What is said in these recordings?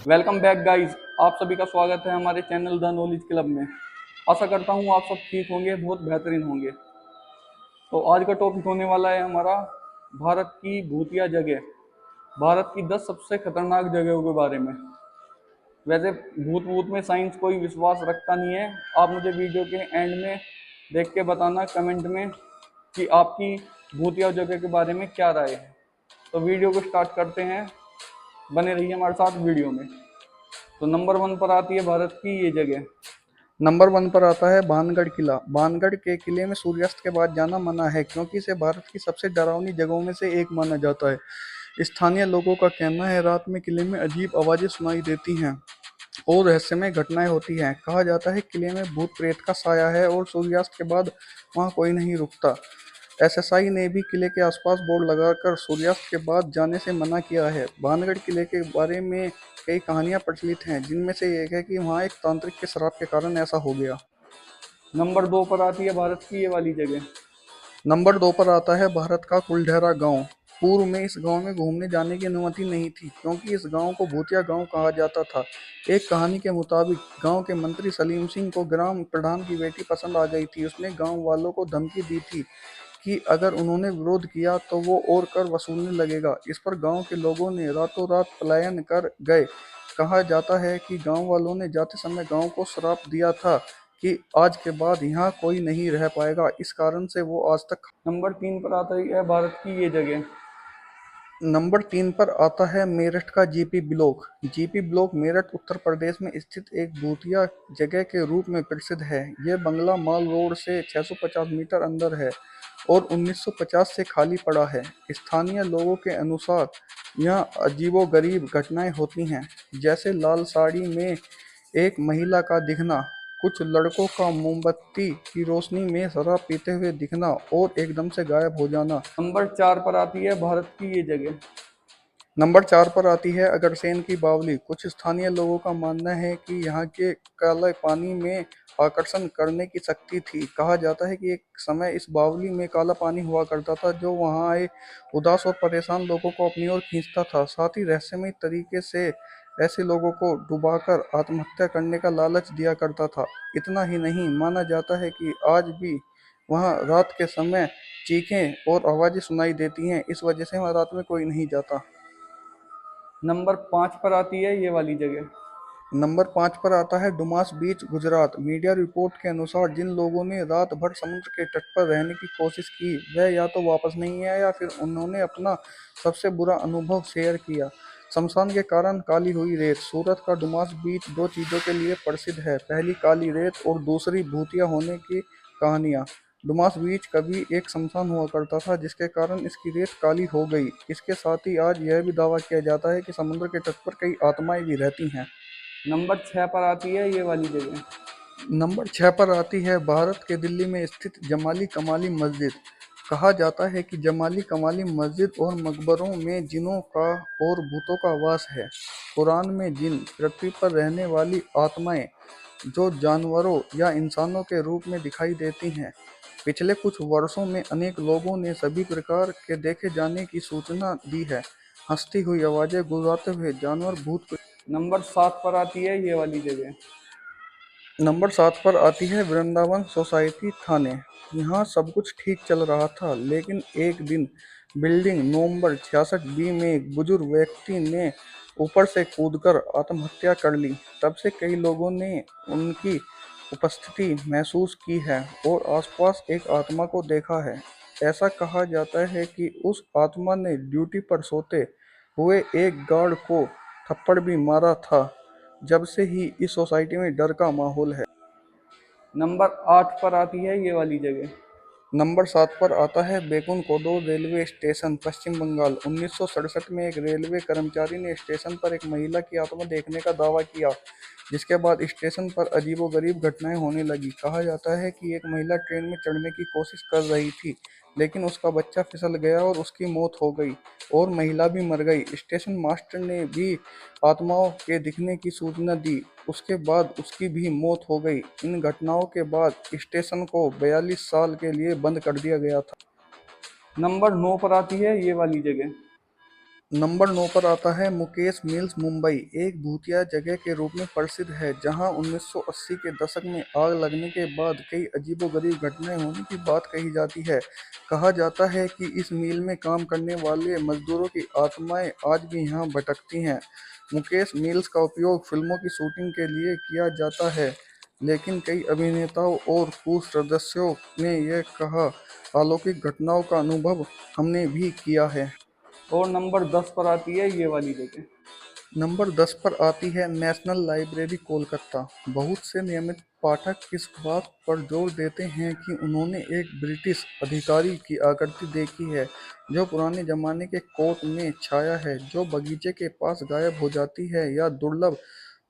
Welcome back guys. आप सभी का स्वागत है हमारे चैनल द नॉलेज क्लब में। आशा करता हूँ आप सब ठीक होंगे, बहुत बेहतरीन होंगे। तो आज का टॉपिक होने वाला है हमारा भारत की भूतिया जगह, भारत की 10 सबसे खतरनाक जगहों के बारे में। वैसे भूत भूत में साइंस कोई विश्वास रखता नहीं है। आप मुझे वीडियो के एंड में देख के बताना कमेंट में कि आपकी भूतिया जगह के बारे में क्या राय है। तो वीडियो को स्टार्ट करते हैं, बने रहिए हमारे साथ वीडियो में। तो नंबर 1 पर आती है भारत की ये जगह। नंबर 1 पर आता है भानगढ़ किला। भानगढ़ के किले में सूर्यास्त के बाद जाना मना है क्योंकि इसे भारत की सबसे डरावनी जगहों में से एक माना जाता है। स्थानीय लोगों का कहना है रात में किले में अजीब आवाजें सुनाई देती हैं और रहस्यमय घटनाएं होती हैं। कहा जाता है किले में भूत प्रेत का साया है और सूर्यास्त के बाद वहां कोई नहीं रुकता। एसएसआई ने भी किले के आसपास बोर्ड लगाकर सूर्यास्त के बाद जाने से मना किया है। भानगढ़ किले के बारे में कई कहानियां प्रचलित हैं, जिनमें से एक है कि वहां एक तांत्रिक के श्राप के कारण ऐसा हो गया। नंबर 2 पर आती है भारत की ये वाली जगह। नंबर 2 पर आता है भारत का कुलढेरा गांव। पूर्व में इस गांव में घूमने जाने की अनुमति नहीं थी क्योंकि इस गांव को भूतिया गांव कहा जाता था। एक कहानी के मुताबिक गांव के मंत्री सलीम सिंह को ग्राम प्रधान की बेटी पसंद आ गई थी। उसने गांव वालों को धमकी दी थी कि अगर उन्होंने विरोध किया तो वो और कर वसूलने लगेगा। इस पर गांव के लोगों ने रातों रात पलायन कर गए। कहा जाता है कि गांव वालों ने जाते समय गांव को श्राप दिया था कि आज के बाद यहाँ कोई नहीं रह पाएगा। इस कारण से वो आज तक। नंबर 3 पर आती है भारत की ये जगह। नंबर 3 पर आता है मेरठ का GP block. GP block Meerut Uttar Pradesh में स्थित एक भूतिया जगह के रूप में प्रसिद्ध है। यह बंगला माल रोड से 650 मीटर अंदर है और 1950 से खाली पड़ा है। स्थानीय लोगों के अनुसार यहाँ अजीबोगरीब घटनाएं होती हैं, जैसे लाल साड़ी में एक महिला का दिखना, कुछ लड़कों का मोमबत्ती की रोशनी में शराब पीते हुए दिखना और एकदम से गायब हो जाना। नंबर 4 पर आती है भारत की ये जगह। नंबर 4 पर आती है अगरसेन की बावली। कुछ स्थानीय लोगों का मानना है कि यहाँ के काले पानी में आकर्षण करने की शक्ति थी। कहा जाता है कि एक समय इस बावली में काला पानी हुआ करता था जो वहाँ आए उदास और परेशान लोगों को अपनी ओर खींचता था। साथ ही रहस्यमय तरीके से ऐसे लोगों को डुबाकर आत्महत्या करने का लालच दिया करता था। इतना ही नहीं, माना जाता है कि आज भी वहाँ रात के समय चीखें और आवाजें सुनाई देती हैं। इस वजह से वहाँ रात में कोई नहीं जाता। नंबर 5 पर आती है ये वाली जगह। नंबर 5 पर आता है डुमास बीच, गुजरात। मीडिया रिपोर्ट के अनुसार जिन लोगों ने रात भर समुद्र के तट पर रहने की कोशिश की वह या तो वापस नहीं आए या फिर उन्होंने अपना सबसे बुरा अनुभव शेयर किया। शमशान के कारण काली हुई रेत। सूरत का डुमास बीच दो चीज़ों के लिए प्रसिद्ध है, पहली काली रेत और दूसरी भूतिया होने की कहानियाँ। डुमास बीच कभी एक शमशान हुआ करता था जिसके कारण इसकी रेत काली हो गई। इसके साथ ही आज यह भी दावा किया जाता है कि समुद्र के तट पर कई आत्माएं भी रहती हैं। नंबर 6 पर आती है ये वाली जगह। नंबर 6 पर आती है भारत के दिल्ली में स्थित जमाली कमाली मस्जिद। कहा जाता है कि जमाली कमाली मस्जिद और मकबरों में जिनों का और भूतों का वास है। कुरान में जिन पृथ्वी पर रहने वाली आत्माएं जो जानवरों या इंसानों के रूप में दिखाई देती हैं। पिछले कुछ वर्षों में अनेक लोगों ने सभी प्रकार के देखे जाने की सूचना दी है। हंसती हुई आवाजें, गुर्राते हुए जानवर, भूत। नंबर 7 पर आती है ये वाली जगह। नंबर 7 पर आती है वृंदावन सोसाइटी थाने। यहाँ सब कुछ ठीक चल रहा था, लेकिन एक दिन बिल्डिंग नवंबर 66 बी में एक बुजुर्ग व्यक्ति ने ऊपर से कूदकर आत्महत्या कर ली। तब से कई लोगों ने उनकी उपस्थिति महसूस की है और आसपास एक आत्मा को देखा है। ऐसा कहा जाता है कि उस आत्मा ने ड्यूटी पर सोते हुए एक गार्ड को थप्पड़ भी मारा था। जब से ही इस सोसाइटी में डर का माहौल है। नंबर 8 पर आती है ये वाली जगह। नंबर 7 पर आता है बेकुन कोडो रेलवे स्टेशन, पश्चिम बंगाल। 1967 में एक रेलवे कर्मचारी ने स्टेशन पर एक महिला की आत्मा देखने का दावा किया, जिसके बाद स्टेशन पर अजीबोगरीब घटनाएं होने लगी। कहा जाता है कि एक महिला ट्रेन में चढ़ने की कोशिश कर रही थी, लेकिन उसका बच्चा फिसल गया और उसकी मौत हो गई और महिला भी मर गई। स्टेशन मास्टर ने भी आत्माओं के दिखने की सूचना दी, उसके बाद उसकी भी मौत हो गई। इन घटनाओं के बाद स्टेशन को 42 साल के लिए बंद कर दिया गया था। नंबर 9 पर आती है ये वाली जगह। नंबर 9 पर आता है मुकेश मिल्स मुंबई। एक भूतिया जगह के रूप में प्रसिद्ध है जहां 1980 के दशक में आग लगने के बाद कई अजीबोगरीब घटनाएं होने की बात कही जाती है। कहा जाता है कि इस मिल में काम करने वाले मजदूरों की आत्माएं आज भी यहां भटकती हैं। मुकेश मिल्स का उपयोग फिल्मों की शूटिंग के लिए किया जाता है, लेकिन कई अभिनेताओं और क्रू सदस्यों ने यह कहा अलौकिक घटनाओं का अनुभव हमने भी किया है। और नंबर 10 पर आती है ये वाली जगह। नंबर 10 पर आती है नेशनल लाइब्रेरी कोलकाता। बहुत से नियमित पाठक इस बात पर जोर देते हैं कि उन्होंने एक ब्रिटिश अधिकारी की आकृति देखी है जो पुराने जमाने के कोट में छाया है, जो बगीचे के पास गायब हो जाती है या दुर्लभ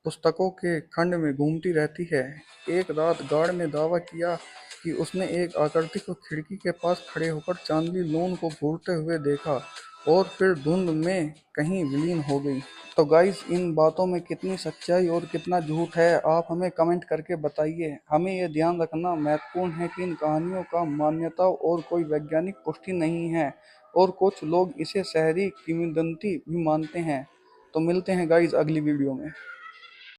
पुस्तकों के खंड में घूमती रहती है। एक रात गार्ड ने दावा किया कि उसने एक आकृति को खिड़की के पास खड़े होकर चांदनी लून को घूरते हुए देखा और फिर धुंध में कहीं विलीन हो गई। तो गाइस, इन बातों में कितनी सच्चाई और कितना झूठ है, आप हमें कमेंट करके बताइए। हमें यह ध्यान रखना महत्वपूर्ण है कि इन कहानियों का मान्यता और कोई वैज्ञानिक पुष्टि नहीं है और कुछ लोग इसे शहरी किंवदंती भी मानते हैं। तो मिलते हैं गाइस अगली वीडियो में।